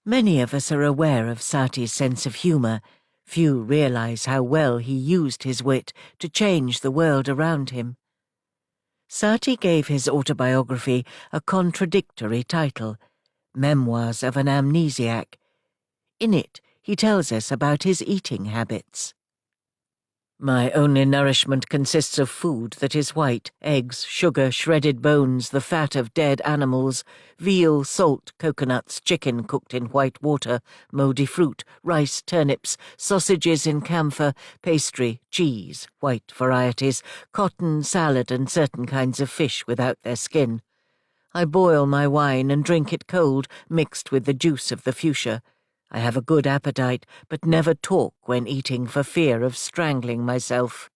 Many of us are aware of Satie's sense of humour. Few realise how well he used his wit to change the world around him. Satie gave his autobiography a contradictory title, Memoirs of an Amnesiac. In it, he tells us about his eating habits. My only nourishment consists of food that is white, eggs, sugar, shredded bones, the fat of dead animals, veal, salt, coconuts, chicken cooked in white water, mouldy fruit, rice, turnips, sausages in camphor, pastry, cheese, white varieties, cotton, salad, and certain kinds of fish without their skin. I boil my wine and drink it cold, mixed with the juice of the fuchsia. I have a good appetite, but never talk when eating for fear of strangling myself.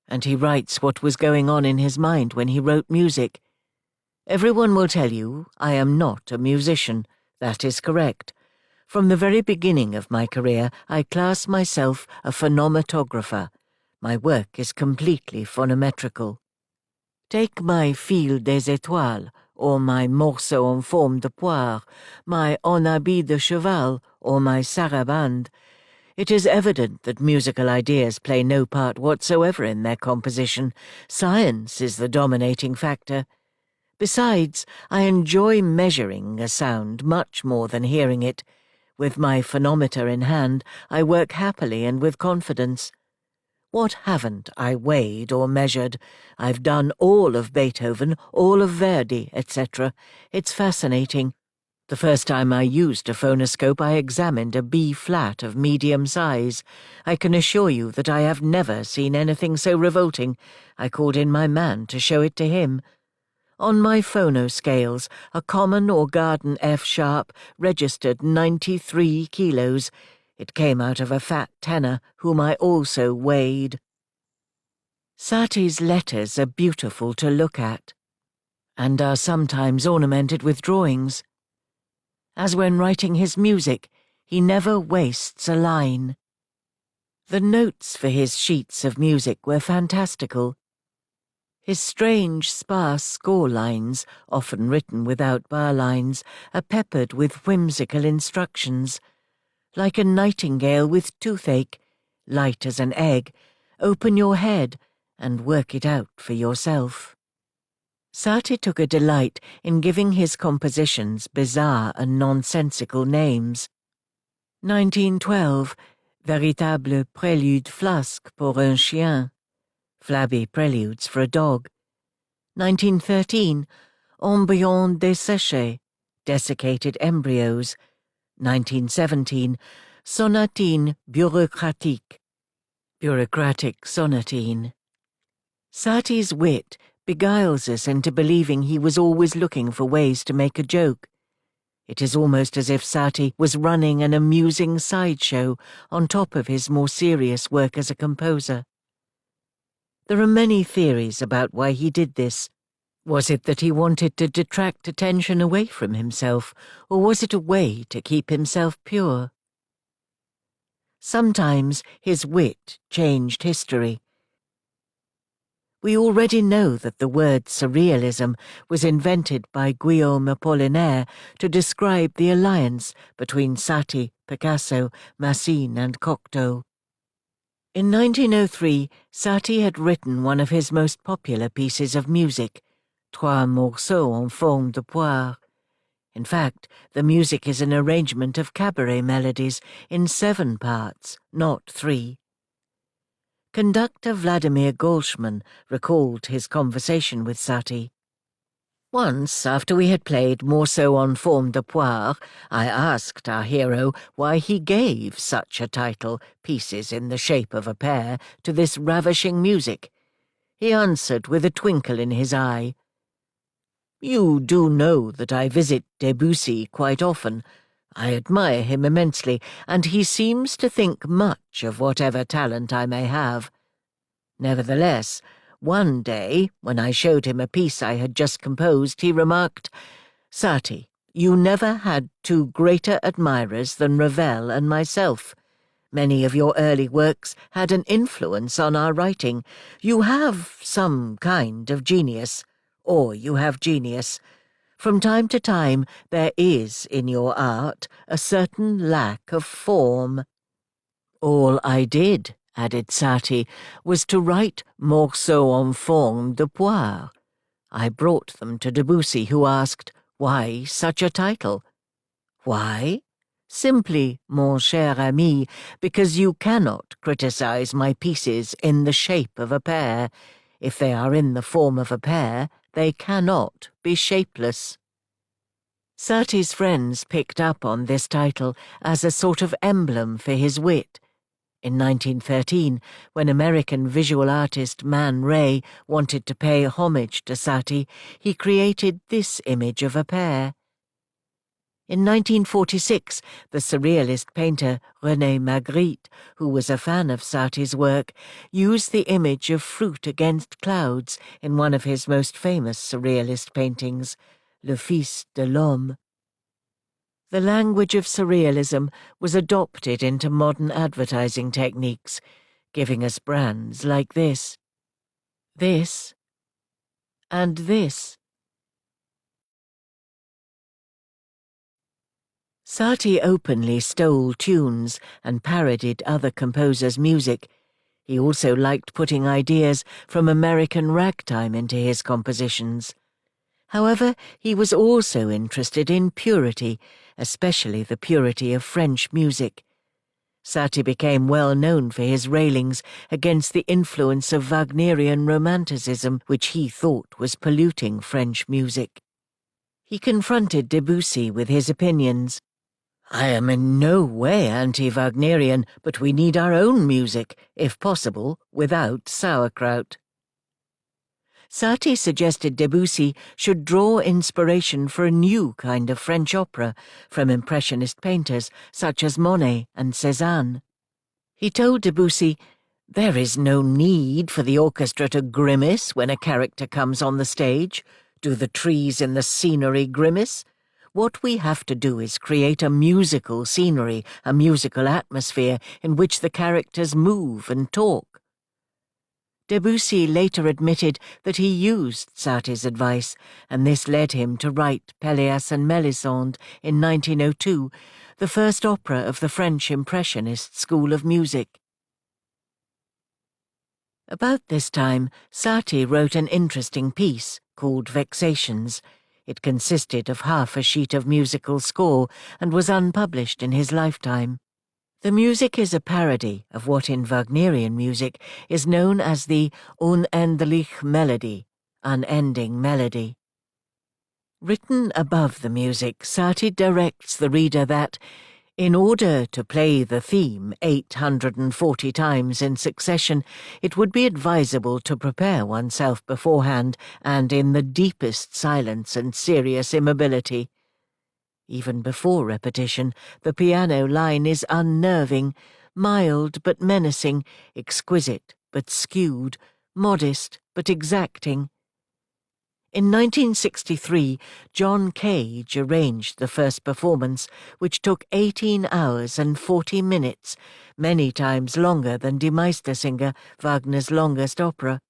And he writes what was going on in his mind when he wrote music. Everyone will tell you I am not a musician. That is correct. From the very beginning of my career, I class myself a phonometographer. My work is completely phonometrical. Take my Fil des Étoiles, or my Morceau en forme de poire, my En habit de cheval, or my sarabande. It is evident that musical ideas play no part whatsoever in their composition. Science is the dominating factor. Besides, I enjoy measuring a sound much more than hearing it. With my phonometer in hand, I work happily and with confidence. What haven't I weighed or measured? I've done all of Beethoven, all of Verdi, etc. It's fascinating. The first time I used a phonoscope, I examined a B-flat of medium size. I can assure you that I have never seen anything so revolting. I called in my man to show it to him. On my phonoscales, a common or garden F-sharp registered 93 kilos. It came out of a fat tenor, whom I also weighed. Satie's letters are beautiful to look at, and are sometimes ornamented with drawings. As when writing his music, he never wastes a line. The notes for his sheets of music were fantastical. His strange, sparse score lines, often written without bar lines, are peppered with whimsical instructions. Like a nightingale with toothache, light as an egg, open your head and work it out for yourself. Satie took a delight in giving his compositions bizarre and nonsensical names. 1912, Véritable prélude flasque pour un chien, flabby preludes for a dog. 1913, Embryon desséché, desiccated embryos. 1917, Sonatine bureaucratique, bureaucratic sonatine. Satie's wit beguiles us into believing he was always looking for ways to make a joke. It is almost as if Satie was running an amusing sideshow on top of his more serious work as a composer. There are many theories about why he did this. Was it that he wanted to detract attention away from himself, or was it a way to keep himself pure? Sometimes his wit changed history. We already know that the word surrealism was invented by Guillaume Apollinaire to describe the alliance between Satie, Picasso, Massine and Cocteau. In 1903, Satie had written one of his most popular pieces of music, Trois morceaux en forme de poire. In fact, the music is an arrangement of cabaret melodies in 7 parts, not 3. Conductor Vladimir Golshman recalled his conversation with Satie. Once, after we had played Morceau en forme de poire, I asked our hero why he gave such a title, Pieces in the Shape of a Pear, to this ravishing music. He answered with a twinkle in his eye, "You do know that I visit Debussy quite often. I admire him immensely, and he seems to think much of whatever talent I may have. Nevertheless, one day, when I showed him a piece I had just composed, he remarked, 'Satie, you never had 2 greater admirers than Ravel and myself. Many of your early works had an influence on our writing. You have some kind of genius, or you have genius. From time to time there is in your art a certain lack of form. All I did, added Satie, was to write morceaux en forme de poire. I brought them to Debussy, who asked, why such a title? Why? Simply, mon cher ami, because you cannot criticize my pieces in the shape of a pear. If they are in the form of a pear, they cannot be shapeless. Satie's friends picked up on this title as a sort of emblem for his wit. In 1913, when American visual artist Man Ray wanted to pay homage to Satie, he created this image of a pear. In 1946, the surrealist painter René Magritte, who was a fan of Satie's work, used the image of fruit against clouds in one of his most famous surrealist paintings, Le Fils de l'Homme. The language of surrealism was adopted into modern advertising techniques, giving us brands like this, and this. Satie openly stole tunes and parodied other composers' music. He also liked putting ideas from American ragtime into his compositions. However, he was also interested in purity, especially the purity of French music. Satie became well known for his railings against the influence of Wagnerian Romanticism, which he thought was polluting French music. He confronted Debussy with his opinions. I am in no way anti-Wagnerian, but we need our own music, if possible, without sauerkraut. Satie suggested Debussy should draw inspiration for a new kind of French opera from Impressionist painters such as Monet and Cézanne. He told Debussy, "There is no need for the orchestra to grimace when a character comes on the stage. Do the trees in the scenery grimace? What we have to do is create a musical scenery, a musical atmosphere in which the characters move and talk." Debussy later admitted that he used Satie's advice, and this led him to write Pelléas and Mélisande in 1902, the first opera of the French Impressionist school of music. About this time, Satie wrote an interesting piece called Vexations. It consisted of half a sheet of musical score and was unpublished in his lifetime. The music is a parody of what in Wagnerian music is known as the unendliche Melodie, unending melody. Written above the music, Satie directs the reader that, in order to play the theme 840 times in succession, it would be advisable to prepare oneself beforehand and in the deepest silence and serious immobility. Even before repetition, the piano line is unnerving, mild but menacing, exquisite but skewed, modest but exacting. In 1963, John Cage arranged the first performance, which took 18 hours and 40 minutes, many times longer than Die Meistersinger, Wagner's longest opera.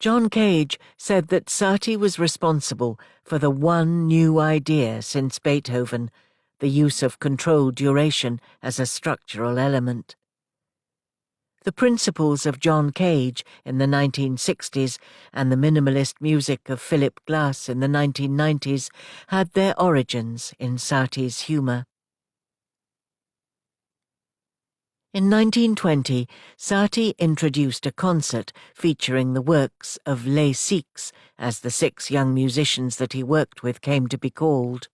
John Cage said that Satie was responsible for the one new idea since Beethoven, the use of controlled duration as a structural element. The principles of John Cage in the 1960s and the minimalist music of Philip Glass in the 1990s had their origins in Satie's humour. In 1920, Satie introduced a concert featuring the works of Les Six, as the 6 young musicians that he worked with came to be called.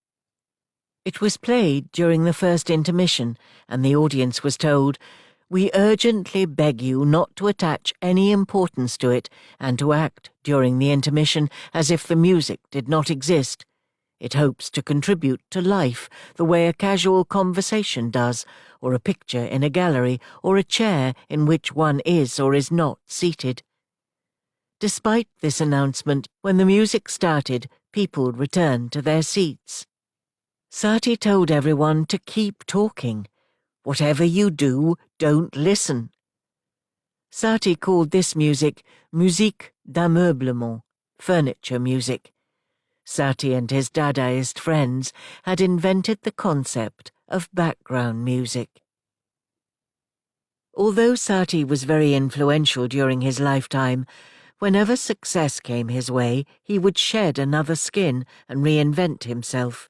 It was played during the first intermission, and the audience was told, "We urgently beg you not to attach any importance to it and to act during the intermission as if the music did not exist. It hopes to contribute to life the way a casual conversation does, or a picture in a gallery, or a chair in which one is or is not seated." Despite this announcement, when the music started, people returned to their seats. Satie told everyone to keep talking. Whatever you do, don't listen. Satie called this music musique d'ameublement, furniture music. Satie and his Dadaist friends had invented the concept of background music. Although Satie was very influential during his lifetime, whenever success came his way, he would shed another skin and reinvent himself.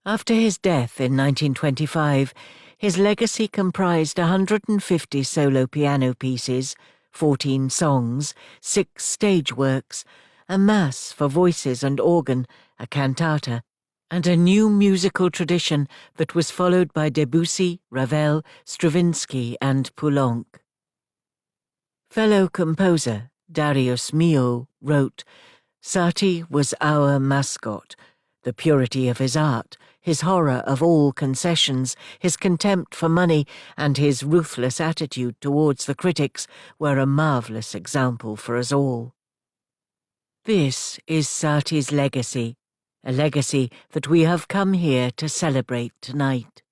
After his death in 1925, his legacy comprised 150 solo piano pieces, 14 songs, 6 stage works, a mass for voices and organ, a cantata, and a new musical tradition that was followed by Debussy, Ravel, Stravinsky, and Poulenc. Fellow composer Darius Milhaud wrote, "Satie was our mascot. The purity of his art, his horror of all concessions, his contempt for money, and his ruthless attitude towards the critics were a marvelous example for us all." This is Satie's legacy, a legacy that we have come here to celebrate tonight.